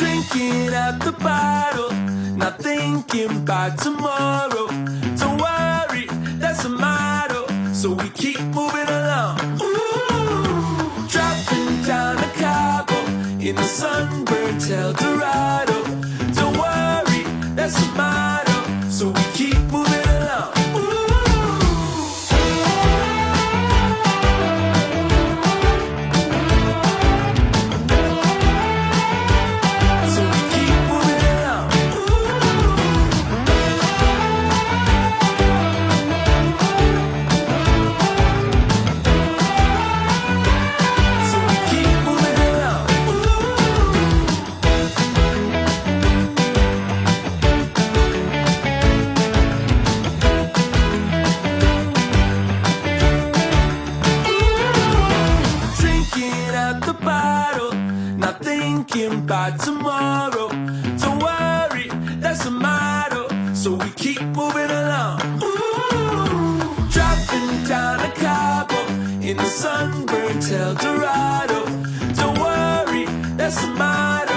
Drinking at the bottle, not thinking about tomorrow. Don't worry, that's a motto, so we keep moving along. Ooh, dropping down to Cabo in the sunburned El Dorado. Don't worry, that's a motto, so we keep moving along. Thinking about tomorrow. Don't worry, that's a motto, so we keep moving along. Ooh, dropping down to Cabo in the sunburned El Dorado. Don't worry, that's a motto.